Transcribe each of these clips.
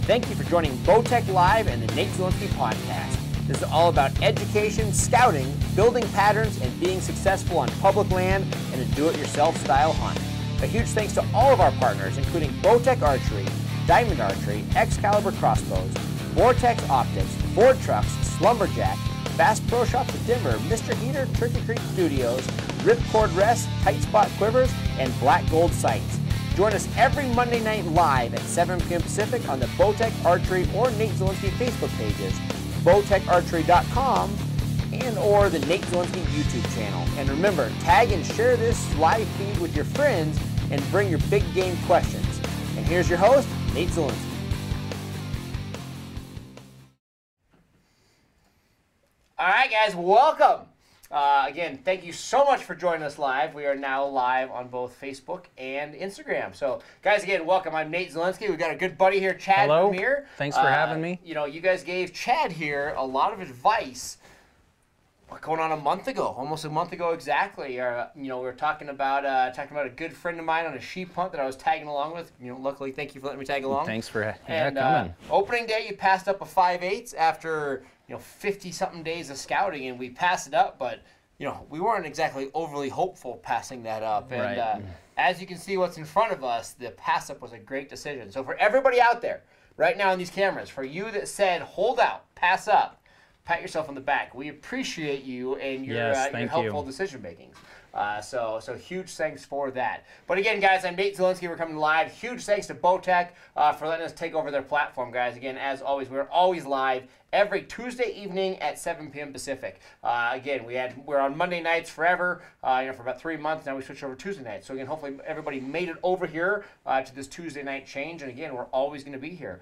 Thank you for joining Bowtech Live and the Nate Zielinski Podcast. This is all about education, scouting, building patterns, and being successful on public land in a do-it-yourself style hunt. A huge thanks to all of our partners, including Bowtech Archery, Diamond Archery, Excalibur Crossbows, Vortex Optics, Ford Trucks, Slumberjack, Bass Pro Shops of Denver, Mr. Heater, Turkey Creek Studios, Ripcord Rest, Tight Spot Quivers, and Black Gold Sights. Join us every Monday night live at 7 p.m. Pacific on the Bowtech Archery or Nate Zielinski Facebook pages, bowtecharchery.com, and or the Nate Zielinski YouTube channel. And remember, tag and share this live feed with your friends and bring your big game questions. And here's your host, Nate Zielinski. All right, guys, welcome. Again, thank you so much for joining us live. We are now live on both Facebook and Instagram. So, guys, again, welcome. I'm Nate Zielinski. We've got a good buddy here, Chad. Hello. From here. Thanks for having me. You know, you guys gave Chad here a lot of advice. Going on a month ago, almost a month ago exactly. You know, we were talking about a good friend of mine on a sheep hunt that I was tagging along with. You know, luckily, thank you for letting me tag along. Thanks for coming. Opening day, you passed up a 5/8 after 50-something days of scouting, and we passed it up, but we weren't exactly overly hopeful passing that up. And right. As you can see, what's in front of us, the pass up was a great decision. So for everybody out there right now in these cameras, for you that said hold out, pass up, pat yourself on the back. We appreciate you and your helpful decision makings. So huge thanks for that. But again, guys, I'm Nate Zielinski. We're coming live. Huge thanks to Bowtech for letting us take over their platform, guys. Again, as always, we're always live every Tuesday evening at 7 p.m. Pacific. Again, we're on Monday nights forever, for about 3 months. Now we switched over to Tuesday nights. So again, hopefully everybody made it over here to this Tuesday night change. And again, we're always going to be here.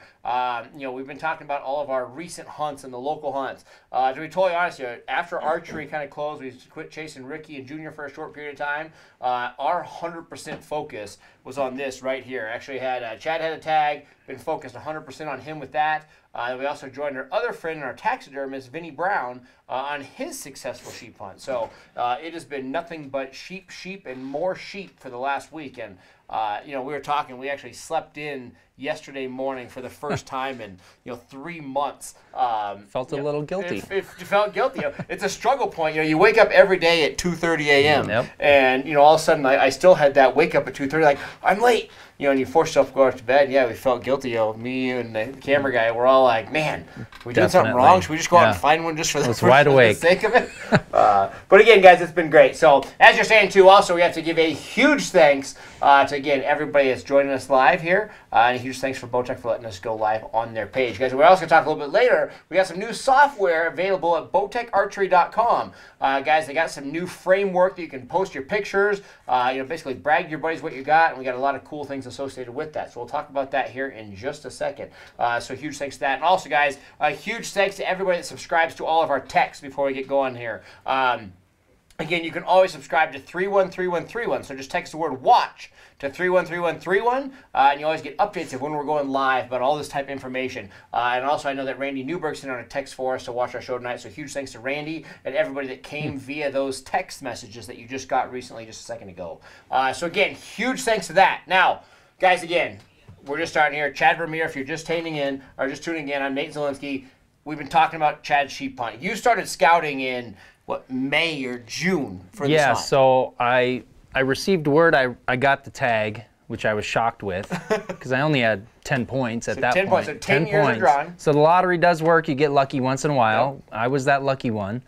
We've been talking about all of our recent hunts and the local hunts. To be totally honest, after archery kind of closed, we quit chasing Ricky and Junior for a short period of time. Our 100% focus was on this right here. Actually, Chad had a tag, been focused 100% on him with that. We also joined our other friend and our taxidermist, Vinny Brown, on his successful sheep hunt. So it has been nothing but sheep, and more sheep for the last week. And we were talking. We actually slept in yesterday morning for the first time in 3 months. Felt a little guilty. It felt guilty. It's a struggle point. You wake up every day at 2:30 a.m. Yep. And all of a sudden I still had that wake up at 2:30. Like I'm late. And you force yourself to go out to bed. Yeah, we felt guilty. Me and the camera guy, we're all like, man, we did something wrong. Should we just go out and find one just for the sake of it? But again, guys, it's been great. So as you're saying too, also we have to give a huge thanks to again everybody that's joining us live here, and a huge thanks for Bowtech for letting us go live on their page, guys. We're also going to talk a little bit later. We got some new software available at bowtecharchery.com, guys. They got some new framework that you can post your pictures. Basically brag to your buddies what you got, and we got a lot of cool things associated with that. So we'll talk about that here in just a second. So huge thanks to that. And also, guys, a huge thanks to everybody that subscribes to all of our texts before we get going here. Again, you can always subscribe to 313131. So just text the word watch to 313131, and you always get updates of when we're going live about all this type of information. And also, I know that Randy Newberg sent out a text for us to watch our show tonight. So huge thanks to Randy and everybody that came via those text messages that you just got recently just a second ago. So again, huge thanks to that. Now, guys, again, we're just starting here. Chad Vermeer, if you're just tuning in, I'm Nate Zielinski. We've been talking about Chad's sheep hunt. You started scouting in May or June for this hunt? Yeah, so I received word I got the tag, which I was shocked with, because I only had 10 points at that 10 point. Points, so 10 years of drawing. So the lottery does work. You get lucky once in a while. Yep. I was that lucky one.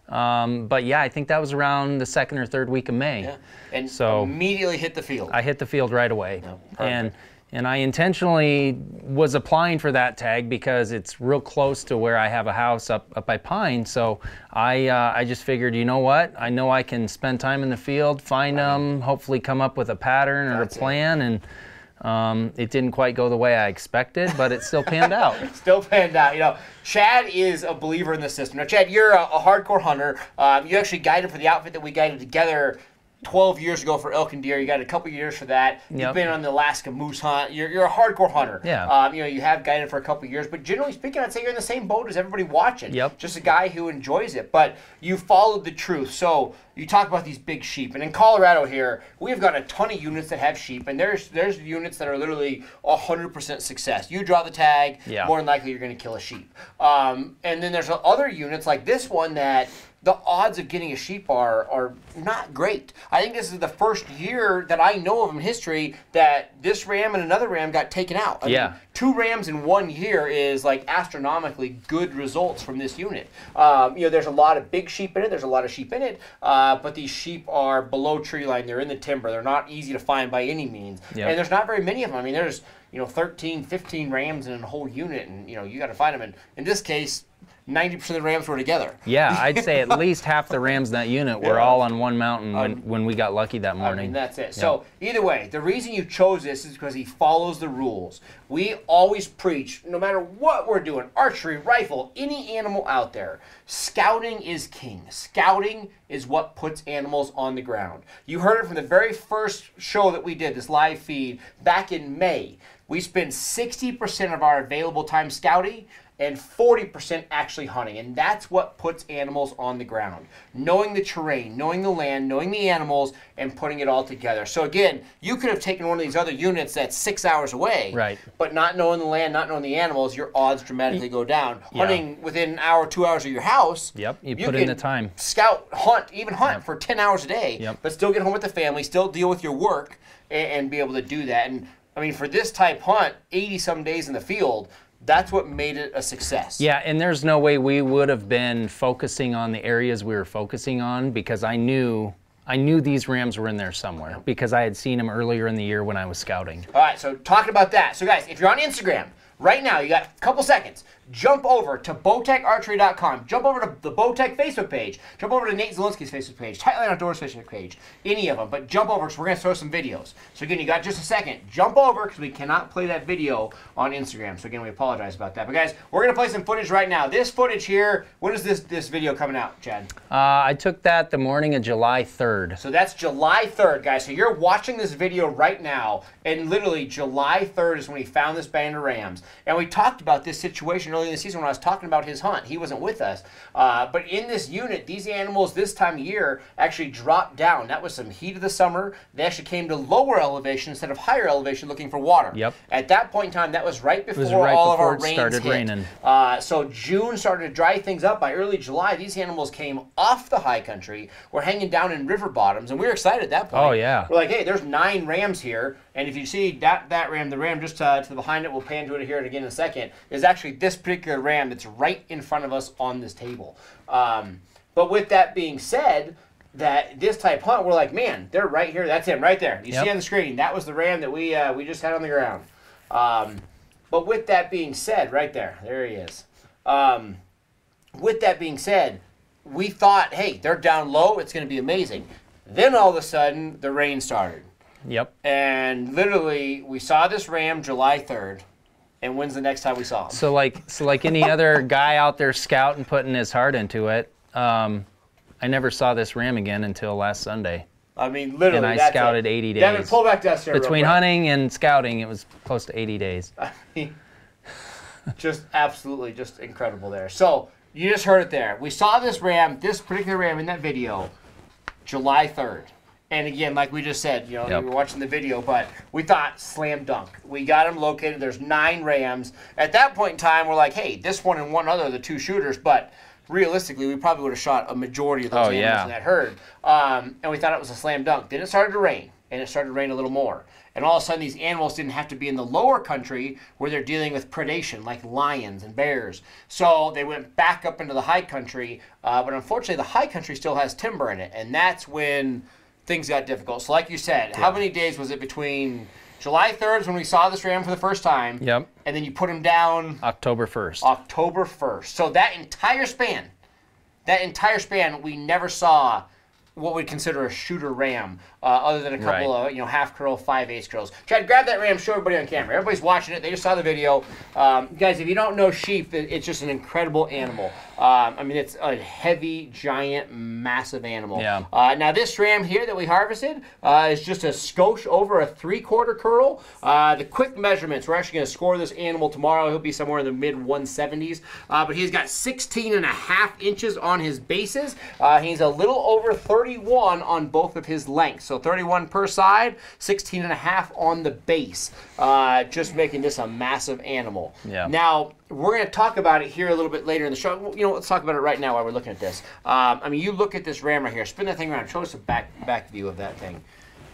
But yeah, I think that was around the second or third week of May. Yeah. And so immediately hit the field. I hit the field right away. Oh, and I intentionally was applying for that tag because it's real close to where I have a house up by Pine. So I just figured, you know what? I know I can spend time in the field, find them, hopefully come up with a pattern or a plan. And it didn't quite go the way I expected, but it still panned out. Still panned out. Chad is a believer in the system. Now, Chad, you're a hardcore hunter. You actually guided for the outfit that we guided together 12 years ago for elk and deer. You got a couple years for that. You've been on the Alaska moose hunt. You're a hardcore hunter. Yeah. You have guided for a couple years, but generally speaking, I'd say you're in the same boat as everybody watching. Yep. Just a guy who enjoys it. But you followed the truth. So you talk about these big sheep, and in Colorado here, we've got a ton of units that have sheep, and there's units that are literally 100% success. You draw the tag, more than likely you're going to kill a sheep. And then there's other units like this one that the odds of getting a sheep are not great. I think this is the first year that I know of in history that this ram and another ram got taken out. I mean, 2 rams in 1 year is like astronomically good results from this unit. There's a lot of big sheep in it. There's a lot of sheep in it, but these sheep are below tree line. They're in the timber. They're not easy to find by any means. And there's not very many of them. I mean, there's 13, 15 rams in a whole unit, and you got to find them. And in this case, 90% of the rams were together. Yeah, I'd say at least half the rams in that unit were all on one mountain when we got lucky that morning. I mean, that's it. So either way, the reason you chose this is because he follows the rules. We always preach, no matter what we're doing, archery, rifle, any animal out there, scouting is king. Scouting is what puts animals on the ground. You heard it from the very first show that we did, this live feed, back in May. We spend 60% of our available time scouting and 40% actually hunting. And that's what puts animals on the ground. Knowing the terrain, knowing the land, knowing the animals, and putting it all together. So again, you could have taken one of these other units that's 6 hours away, but not knowing the land, not knowing the animals, your odds dramatically go down. Hunting within an hour, 2 hours of your house, you put in the time. Scout, hunt, even hunt for 10 hours a day, but still get home with the family, still deal with your work, and be able to do that. And I mean, for this type hunt, 80-some days in the field, that's what made it a success. Yeah, and there's no way we would have been focusing on the areas we were focusing on, because I knew these rams were in there somewhere because I had seen them earlier in the year when I was scouting. All right, so talking about that. So guys, if you're on Instagram, right now, you got a couple seconds. Jump over to bowtecharchery.com. Jump over to the Bowtech Facebook page. Jump over to Nate Zielinski's Facebook page, Tightline Outdoors Facebook page, any of them. But jump over because we're going to throw some videos. So again, you got just a second. Jump over because we cannot play that video on Instagram. So again, we apologize about that. But guys, we're going to play some footage right now. This footage here, when is this video coming out, Chad? I took that the morning of July 3rd. So that's July 3rd, guys. So you're watching this video right now, and literally July 3rd is when he found this band of rams. And we talked about this situation early in the season when I was talking about his hunt. He wasn't with us. But in this unit, these animals this time of year actually dropped down. That was some heat of the summer. They actually came to lower elevation instead of higher elevation looking for water. Yep. At that point in time, that was right before all of our rains started raining. So June started to dry things up. By early July, these animals came off the high country, were hanging down in river bottoms, and we were excited at that point. Oh, yeah. We're like, hey, there's 9 rams here, and if you see that ram, the ram just to the behind it, we'll pan to it here again in a second, is actually this particular ram that's right in front of us on this table. But with that being said, that this type hunt, we're like, man, they're right here. That's him right there. You see on the screen, that was the ram that we just had on the ground. But with that being said, right there he is. With that being said, we thought, hey, they're down low. It's going to be amazing. Then all of a sudden, the rain started. Yep. And literally, we saw this ram July 3rd. And when's the next time we saw him? So like any other guy out there scouting, putting his heart into it, I never saw this ram again until last Sunday. I mean, literally, and I scouted 80 days. Devin, pull back to us here. Between hunting and scouting, it was close to 80 days. I mean, just absolutely just incredible there. So you just heard it there. We saw this particular ram in that video, July 3rd. And again, like we just said, we were watching the video, but we thought slam dunk. We got him located. There's 9 rams. At that point in time, we're like, hey, this one and one other are the 2 shooters, but realistically, we probably would have shot a majority of those animals in that herd. And we thought it was a slam dunk. Then it started to rain, and it started to rain a little more. And all of a sudden, these animals didn't have to be in the lower country where they're dealing with predation, like lions and bears. So they went back up into the high country, but unfortunately, the high country still has timber in it, and that's when things got difficult. So like you said, how many days was it between July 3rd is when we saw this ram for the first time, and then you put him down October 1st. October 1st. So that entire span, we never saw what we'd consider a shooter ram, other than a couple of half curl, 5/8 curls. Chad, grab that ram, show everybody on camera. Everybody's watching it. They just saw the video. Guys, if you don't know sheep, it's just an incredible animal. I mean, it's a heavy, giant, massive animal. Yeah. Now this ram here that we harvested is just a skosh over a 3/4 curl. The quick measurements, we're actually going to score this animal tomorrow. He'll be somewhere in the mid 170s. But he's got 16.5 inches on his bases. He's a little over 31 on both of his lengths. So 31 per side, 16.5 on the base. Just making this a massive animal. Yeah. Now, we're going to talk about it here a little bit later in the show. Let's talk about it right now while we're looking at this. I mean, you look at this ram right here. Spin that thing around. Show us a back view of that thing.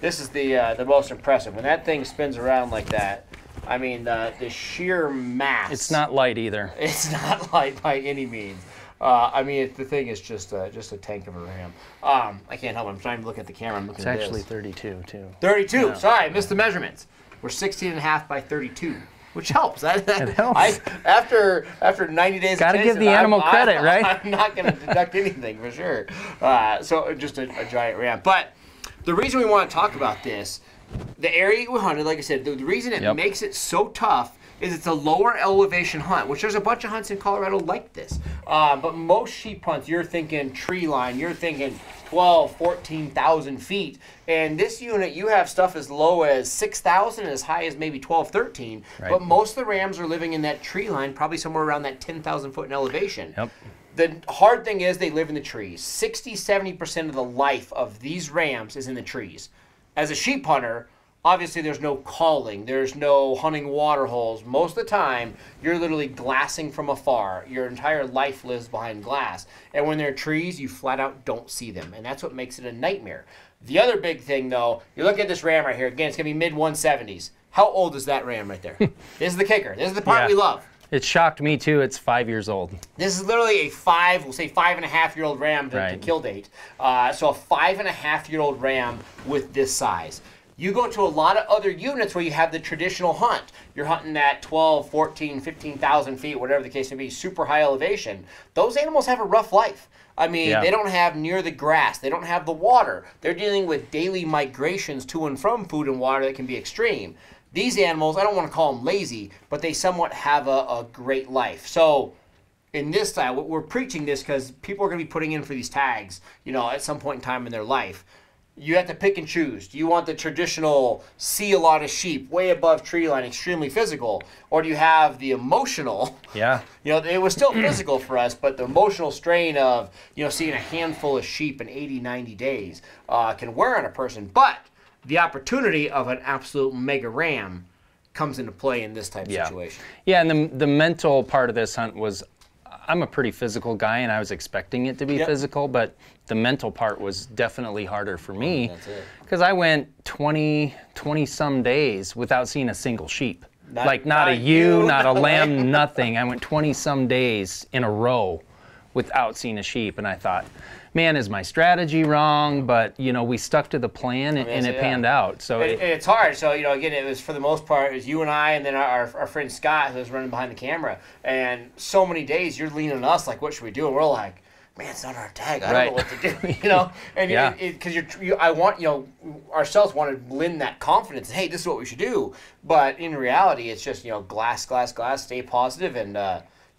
This is the most impressive. When that thing spins around like that, I mean, the sheer mass. It's not light either. It's not light by any means. I mean, the thing is just a tank of a ram. I can't help it. I'm trying to look at the camera. I'm looking at this. It's actually 32, too. 32. Yeah. Sorry, I missed the measurements. We're 16.5 by 32. Which helps. It helps. After 90 days Gotta of give the animal credit, right? I'm not going to deduct anything for sure. So just a giant ram. But the reason we want to talk about this, the area we hunted, like I said, the reason it makes it so tough is it's a lower elevation hunt, which there's a bunch of hunts in Colorado like this. But most sheep hunts, you're thinking tree line, you're thinking 12, 14,000 feet. And this unit, you have stuff as low as 6,000 and as high as maybe 12, 13. Right. But most of the rams are living in that tree line, probably somewhere around that 10,000 foot in elevation. Yep. The hard thing is they live in the trees. 60, 70% of the life of these rams is in the trees. As a sheep hunter, obviously there's no calling, there's no hunting water holes. Most of the time, you're literally glassing from afar. Your entire life lives behind glass. And when there are trees, you flat out don't see them. And that's what makes it a nightmare. The other big thing, though, you look at this ram right here. Again, it's going to be mid-170s. How old is that ram right there? This is the kicker. This is the part we love. It shocked me, too. It's 5 years old. This is literally we'll say 5.5-year-old ram to kill date. So a 5.5-year-old ram with this size. You go to a lot of other units where you have the traditional hunt. You're hunting at 12, 14, 15,000 feet, whatever the case may be, super high elevation. Those animals have a rough life. I mean, they don't have near the grass. They don't have the water. They're dealing with daily migrations to and from food and water that can be extreme. These animals, I don't want to call them lazy, but they somewhat have a great life. So in this style, we're preaching this because people are going to be putting in for these tags, at some point in time in their life. You have to pick and choose. Do you want the traditional see a lot of sheep, way above tree line, extremely physical? Or do you have the emotional? Yeah. It was still physical for us, but the emotional strain of, seeing a handful of sheep in 80, 90 days can wear on a person. But the opportunity of an absolute mega ram comes into play in this type of situation. Yeah, and the mental part of this hunt was, I'm a pretty physical guy, and I was expecting it to be physical, but the mental part was definitely harder for me because I went 20-some days without seeing a single sheep. Not a ewe, not a lamb, nothing. I went 20-some days in a row without seeing a sheep, and I thought, man, is my strategy wrong? But, we stuck to the plan, and it panned out. So it's hard. So, again, it was, for the most part, it was you and I and then our friend Scott who was running behind the camera. And so many days you're leaning on us like, what should we do? And we're like, man, it's not our tag. I don't know what to do, And because I want, ourselves want to lend that confidence. Hey, this is what we should do. But in reality, it's just, glass, stay positive, and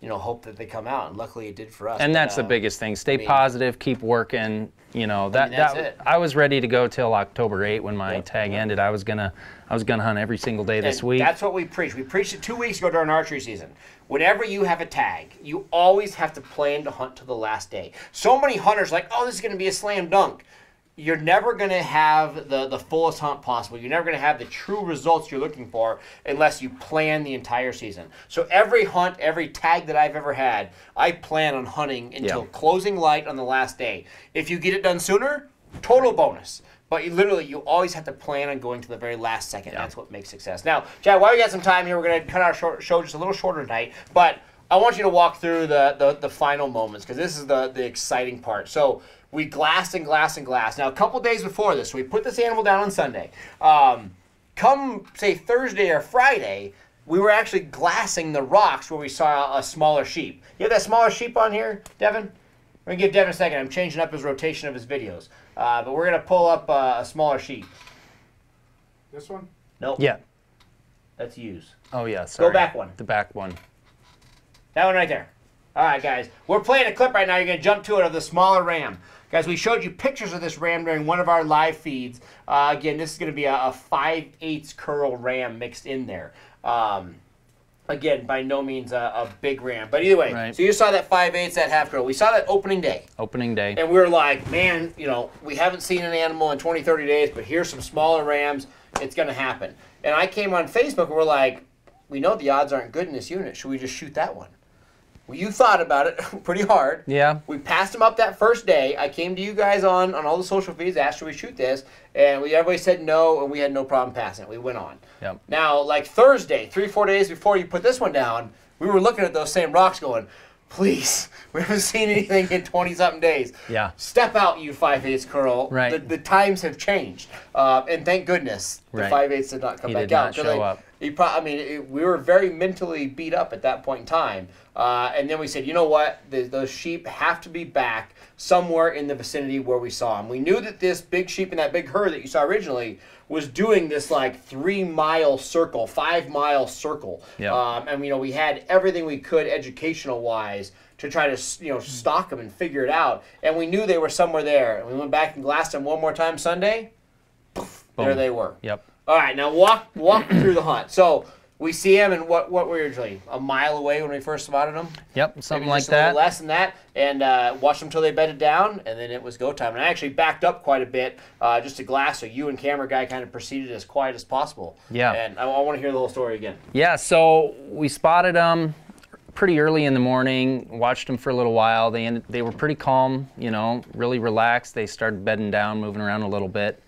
hope that they come out, and luckily it did for us. And that's the biggest thing. Stay positive, keep working. That's it. I was ready to go till October 8 when my tag ended. I was gonna hunt every single day this week. That's what we preach. We preached it 2 weeks ago during archery season. Whenever you have a tag, you always have to plan to hunt to the last day. So many hunters are like, oh, this is going to be a slam dunk. You're never going to have the fullest hunt possible. You're never going to have the true results you're looking for unless you plan the entire season. So every hunt, every tag that I've ever had, I plan on hunting until closing light on the last day. If you get it done sooner, total bonus. But you always have to plan on going to the very last second. That's what makes success. Now, Chad, while we got some time here, we're going to cut our show just a little shorter tonight. But I want you to walk through the final moments, because this is the exciting part. So we glassed and glassed and glassed. Now, a couple days before this, we put this animal down on Sunday. Come, say, Thursday or Friday, we were actually glassing the rocks where we saw a smaller sheep. You have that smaller sheep on here, Devin? We're going to give Devin a second. I'm changing up his rotation of his videos. But we're going to pull up a smaller sheep. This one? Nope. Yeah. That's used. Oh, yeah, sorry. Go back one. The back one. That one right there. All right, guys. We're playing a clip right now. You're going to jump to it of the smaller ram. Guys, we showed you pictures of this ram during one of our live feeds. Again, this is going to be a 5/8 curl ram mixed in there. Again, by no means a big ram. But either way, so you saw that 5/8, that half curl. We saw that opening day. Opening day. And we were like, man, you know, we haven't seen an animal in 20, 30 days, but here's some smaller rams. It's going to happen. And I came on Facebook and we're like, we know the odds aren't good in this unit. Should we just shoot that one? Well, you thought about it pretty hard. Yeah. We passed them up that first day. I came to you guys on all the social feeds, asked should we shoot this, and everybody said no, and we had no problem passing it. We went on. Yep. Now, like Thursday, 3-4 days before you put this one down, we were looking at those same rocks going, please, we haven't seen anything in 20-something days. Yeah. Step out, you 5/8 curl. Right. The times have changed, and thank goodness the 5/8 did not come back out. He did not show up. We were very mentally beat up at that point in time. And then we said, you know what? Those sheep have to be back somewhere in the vicinity where we saw them. We knew that this big sheep in that big herd that you saw originally was doing this like 3-mile circle, 5-mile circle. Yeah. And we had everything we could educational-wise to try to stalk them and figure it out. And we knew they were somewhere there. And we went back and glassed them one more time Sunday. Poof, there they were. Yep. All right, now walk through the hunt. So we see them, and what were we usually a mile away when we first spotted them? Yep, something Maybe like just a little that. less than that, and watched them until they bedded down, and then it was go time. And I actually backed up quite a bit just to glass, so you and camera guy kind of proceeded as quiet as possible. Yeah. And I want to hear the whole story again. Yeah, so we spotted them pretty early in the morning, watched them for a little while. They were pretty calm, really relaxed. They started bedding down, moving around a little bit.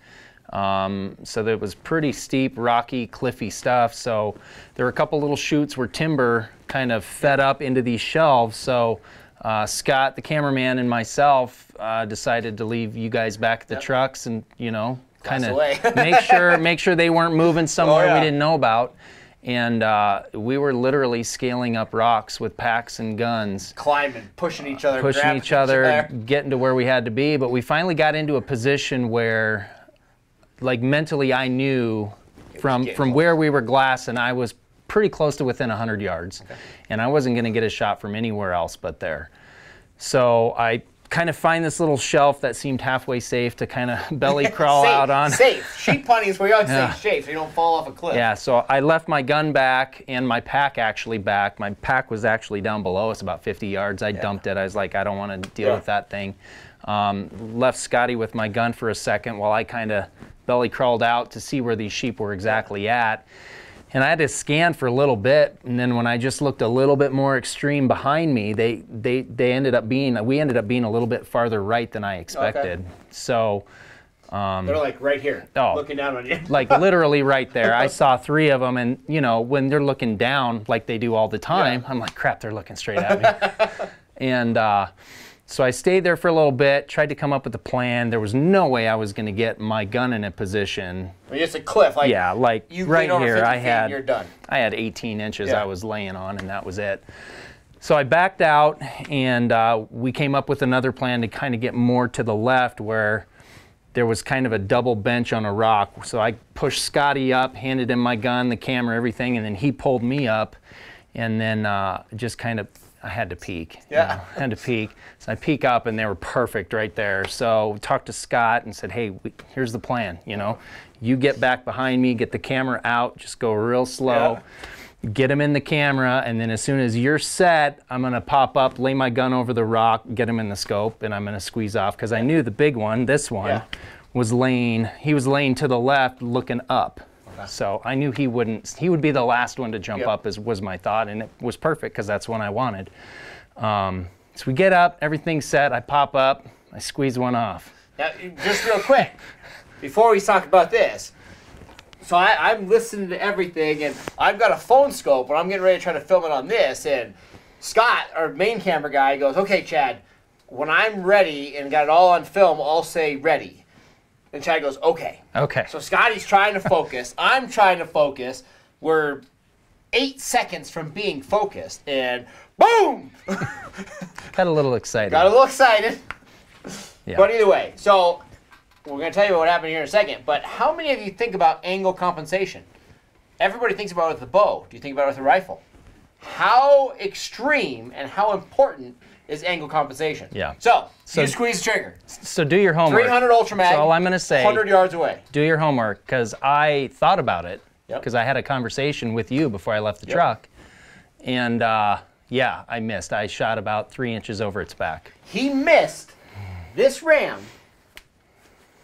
So there was pretty steep, rocky, cliffy stuff. So there were a couple little chutes where timber kind of fed up into these shelves. So Scott, the cameraman, and myself decided to leave you guys back at the trucks and, kind of make sure they weren't moving somewhere we didn't know about. And we were literally scaling up rocks with packs and guns. Climbing, pushing each other, getting to where we had to be. But we finally got into a position where, like, mentally I knew from where we were glassing, I was pretty close to within 100 yards. Okay. And I wasn't going to get a shot from anywhere else but there. So I kind of find this little shelf that seemed halfway safe to kind of belly crawl out on. Safe. Sheep hunting is where you always say safe, so you don't fall off a cliff. Yeah, so I left my gun back and my pack actually back. My pack was actually down below us about 50 yards. I dumped it. I was like, I don't want to deal with that thing. Left Scotty with my gun for a second while I kind of belly crawled out to see where these sheep were exactly at. And I had to scan for a little bit, and then when I just looked a little bit more extreme behind me, we ended up being a little bit farther right than I expected. Okay. So they're like right here, looking down on you. Like literally right there. I saw 3 of them, and when they're looking down like they do all the time, I'm like, crap, they're looking straight at me. And so I stayed there for a little bit, tried to come up with a plan. There was no way I was going to get my gun in a position. I mean, it's a cliff. Like, yeah, like you right over here, 50 feet, you're done. I had 18 inches I was laying on, and that was it. So I backed out, and we came up with another plan to kind of get more to the left where there was kind of a double bench on a rock. So I pushed Scotty up, handed him my gun, the camera, everything, and then he pulled me up, and then just kind of, I had to peek. Yeah. I had to peek. So I peek up, and they were perfect right there. So we talked to Scott and said, hey, here's the plan. You get back behind me, get the camera out, just go real slow, get him in the camera, and then as soon as you're set, I'm going to pop up, lay my gun over the rock, get him in the scope, and I'm going to squeeze off. Because I knew the big one, this one, was laying to the left looking up. So I knew he would be the last one to jump up, was my thought, and it was perfect because that's what I wanted. So we get up, everything's set, I pop up, I squeeze one off. Now, just real quick, before we talk about this, so I'm listening to everything, and I've got a phone scope, and I'm getting ready to try to film it on this, and Scott, our main camera guy, goes, okay, Chad, when I'm ready and got it all on film, I'll say ready. And Chad goes, okay. Okay. So Scotty's trying to focus. I'm trying to focus. We're 8 seconds from being focused, and boom! Got a little excited. Got a little excited. Yeah. But either way, so we're going to tell you what happened here in a second, but how many of you think about angle compensation? Everybody thinks about it with the bow. Do you think about it with a rifle? How extreme and how important is angle compensation? Yeah. So you squeeze the trigger. So do your homework. 300 Ultra Mag. So all I'm going to say, 100 yards away. Do your homework, because I thought about it, Yep. because I had a conversation with you before I left the truck, and yeah, I missed. I shot about 3 inches over its back. He missed this ram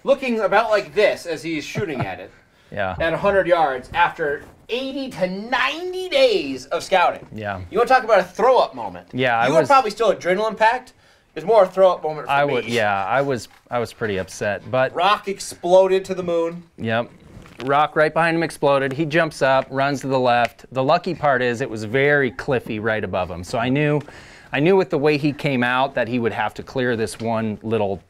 looking about like this as he's shooting at it Yeah. at 100 yards after 80 to 90 days of scouting. Yeah. You want to talk about a throw-up moment? Yeah, you were probably still adrenaline packed. It's more a throw-up moment for me. Yeah, I was pretty upset, but Rock exploded to the moon. Yep. Rock right behind him exploded. He jumps up, runs to the left. The lucky part is it was very cliffy right above him. So I knew with the way he came out that he would have to clear this one little,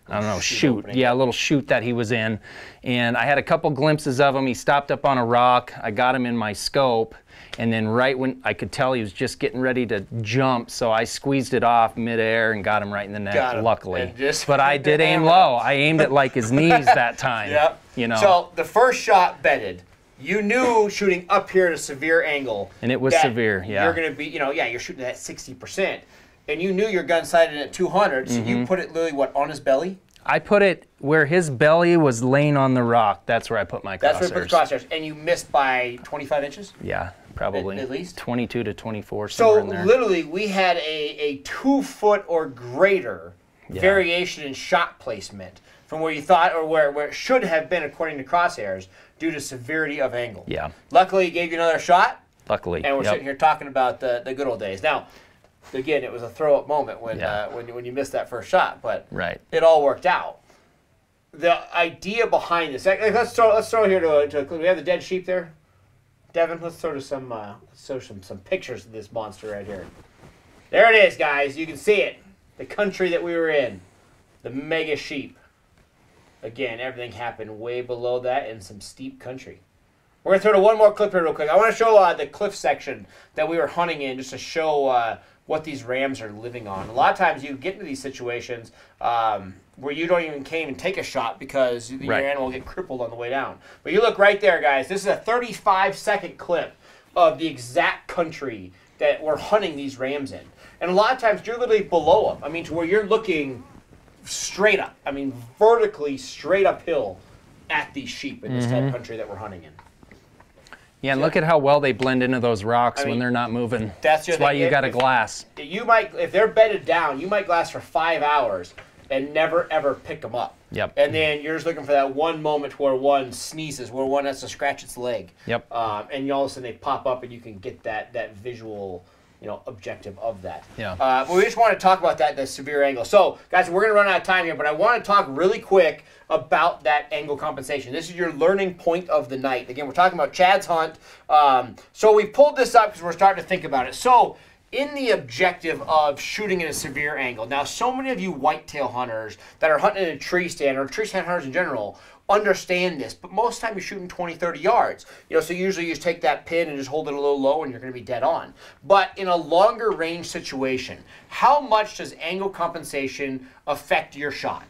I don't know, chute. Yeah, a little chute that he was in. And I had a couple glimpses of him. He stopped up on a rock. I got him in my scope. And then right when I could tell he was just getting ready to jump, so I squeezed it off midair and got him right in the neck, luckily. But I did aim low. I aimed at like his knees that time. Yep. You know. So the first shot bedded. You knew shooting up here at a severe angle. And it was severe, yeah. You're going to be, you're shooting at 60%. And you knew your gun sighted at 200, so you put it literally, on his belly? I put it where his belly was laying on the rock. That's where I put my crosshairs. That's where you put the crosshairs. And you missed by 25 inches? Yeah, probably. At least? 22 to 24, somewhere in there. So literally, we had a 2-foot or greater variation in shot placement from where you thought, or where it should have been according to crosshairs, due to severity of angle. Yeah. Luckily, he gave you another shot. Luckily. And we're sitting here talking about the good old days. Now, again, it was a throw-up moment when you missed that first shot, but it all worked out. The idea behind this, let's throw here to we have the dead sheep there. Devin, let's throw to some pictures of this monster right here. There it is, guys. You can see it. The country that we were in, the mega sheep. Again, everything happened way below that in some steep country. We're going to throw to one more clip here real quick. I want to show the cliff section that we were hunting in just to show what these rams are living on. A lot of times you get into these situations where you can't even take a shot because your animal will get crippled on the way down. But you look right there, guys. This is a 35-second clip of the exact country that we're hunting these rams in. And a lot of times you're literally below them. I mean, to where you're looking straight up. I mean, vertically straight uphill at these sheep in this type of country that we're hunting in. Yeah, and look at how well they blend into those rocks when they're not moving. That's why you got a glass. You might, if they're bedded down, you might glass for 5 hours and never ever pick them up. Yep. And then you're just looking for that one moment where one sneezes, where one has to scratch its leg. Yep. And all of a sudden they pop up and you can get that visual objective of that. Yeah. But we just want to talk about the severe angle. So, guys, we're going to run out of time here, but I want to talk really quick about that angle compensation. This is your learning point of the night. Again, we're talking about Chad's hunt. So we pulled this up because we're starting to think about it. So, in the objective of shooting at a severe angle, now so many of you whitetail hunters that are hunting in a tree stand, or tree stand hunters in general, understand this, but most of the time you're shooting 20, 30 yards. So usually you just take that pin and just hold it a little low and you're going to be dead on. But in a longer range situation, how much does angle compensation affect your shot?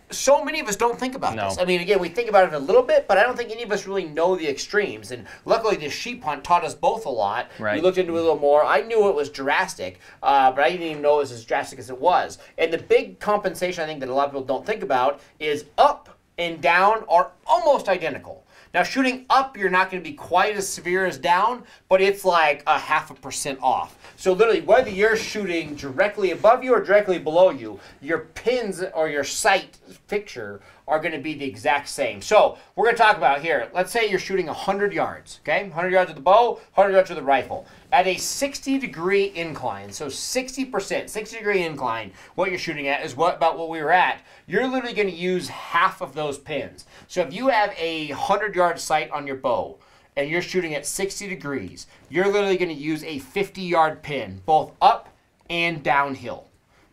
So many of us don't think about this. I mean, again, we think about it a little bit, but I don't think any of us really know the extremes. And luckily, this sheep hunt taught us both a lot. We looked into it a little more. I knew it was drastic, but I didn't even know it was as drastic as it was. And the big compensation I think that a lot of people don't think about is up and down are almost identical. Now, shooting up, you're not going to be quite as severe as down, but it's like 0.5% off. So literally, whether you're shooting directly above you or directly below you, your pins or your sight fixture are going to be the exact same. So we're going to talk about here, let's say you're shooting 100 yards, okay? 100 yards with the bow, 100 yards with the rifle. At a 60-degree incline, so 60%, 60-degree incline, what you're shooting at is about what we were at. You're literally going to use half of those pins. So if you have a 100-yard sight on your bow and you're shooting at 60 degrees, you're literally going to use a 50-yard pin, both up and downhill.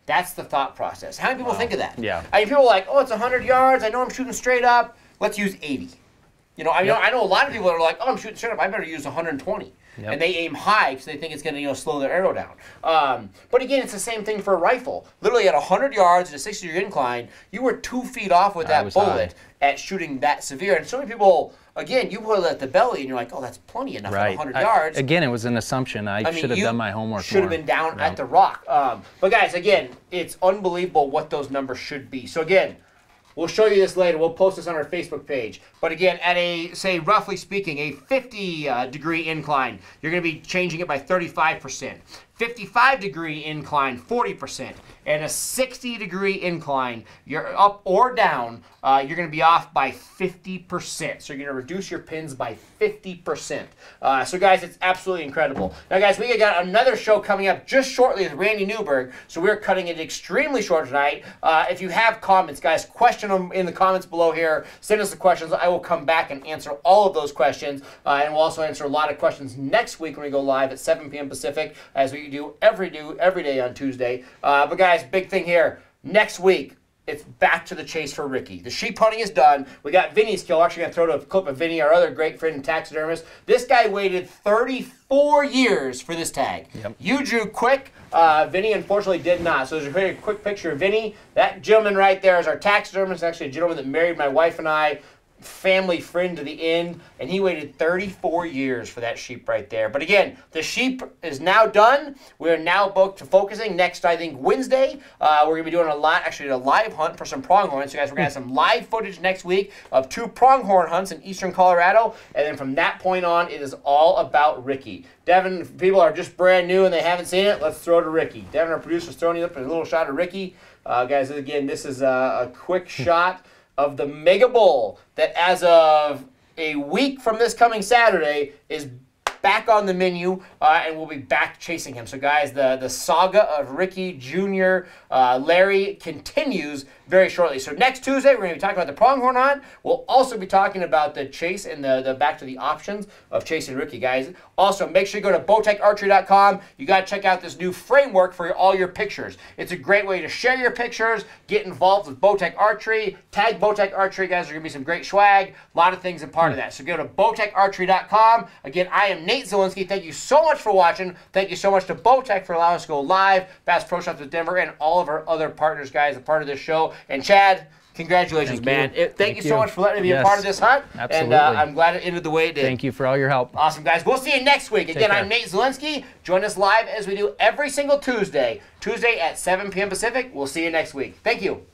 That's the thought process. How many people think of that? Yeah. I mean, people are like, oh, it's 100 yards. I know I'm shooting straight up. Let's use 80. You know, I know a lot of people that are like, oh, I'm shooting straight up, I better use 120. Yep. And they aim high because they think it's going to slow their arrow down. But again, it's the same thing for a rifle. Literally at 100 yards at a 60-degree incline, you were 2 feet off with that bullet at shooting that severe. And so many people, again, you put it at the belly and you're like, oh, that's plenty enough at 100 yards. Again, it was an assumption. I should have done my homework should have been down at the rock. But guys, again, it's unbelievable what those numbers should be. So again, we'll show you this later. We'll post this on our Facebook page. But again, at a, say, roughly speaking, a 50-degree incline, you're going to be changing it by 35%. 55-degree incline, 40%. And a 60-degree incline, you're up or down, you're going to be off by 50%. So you're going to reduce your pins by 50%. So guys, it's absolutely incredible. Now guys, we got another show coming up just shortly with Randy Newberg. So we're cutting it extremely short tonight. If you have comments, guys, question them in the comments below here. Send us the questions. I will come back and answer all of those questions. And we'll also answer a lot of questions next week when we go live at 7 p.m. Pacific, as we do every day on Tuesday. But guys, big thing here. Next week, it's back to the chase for Ricky. The sheep hunting is done. We got Vinny's kill. We're actually going to throw to a clip of Vinny, our other great friend and taxidermist. This guy waited 34 years for this tag. Yep. You drew quick. Vinny, unfortunately, did not. So there's a quick picture of Vinny. That gentleman right there is our taxidermist. Actually, a gentleman that married my wife and I. Family friend to the end, and he waited 34 years for that sheep right there. But again, the sheep is now done. We're now booked to focusing next, I think, Wednesday. We're going to be doing a live hunt for some pronghorns. So guys, we're going to have some live footage next week of 2 pronghorn hunts in eastern Colorado, and then from that point on, it is all about Ricky. Devin, if people are just brand new and they haven't seen it, let's throw to Ricky. Devin, our producer's throwing you up a little shot of Ricky. Guys, again, this is a quick shot of the Mega Bull that as of a week from this coming Saturday is back on the menu, and we'll be back chasing him. So guys, the saga of Ricky Jr., Larry continues very shortly. So next Tuesday, we're going to be talking about the pronghorn hunt. We'll also be talking about the chase and the back to the options of chasing Ricky, guys. Also, make sure you go to bowtecharchery.com. You got to check out this new framework for all your pictures. It's a great way to share your pictures, get involved with Bowtech Archery, tag Bowtech Archery, guys. There's going to be some great swag, a lot of things a part of that. So go to bowtecharchery.com. Again, I am Nate Zielinski. Thank you so much for watching. Thank you so much to Bowtech for allowing us to go live, Bass Pro Shops with Denver, and all of our other partners, guys, a part of this show. And Chad, congratulations, man. Thank you so much for letting me be a part of this hunt. Absolutely. And I'm glad it ended the way it did. Thank you for all your help. Awesome, guys. We'll see you next week. Again, I'm Nate Zielinski. Join us live as we do every single Tuesday. Tuesday at 7 p.m. Pacific. We'll see you next week. Thank you.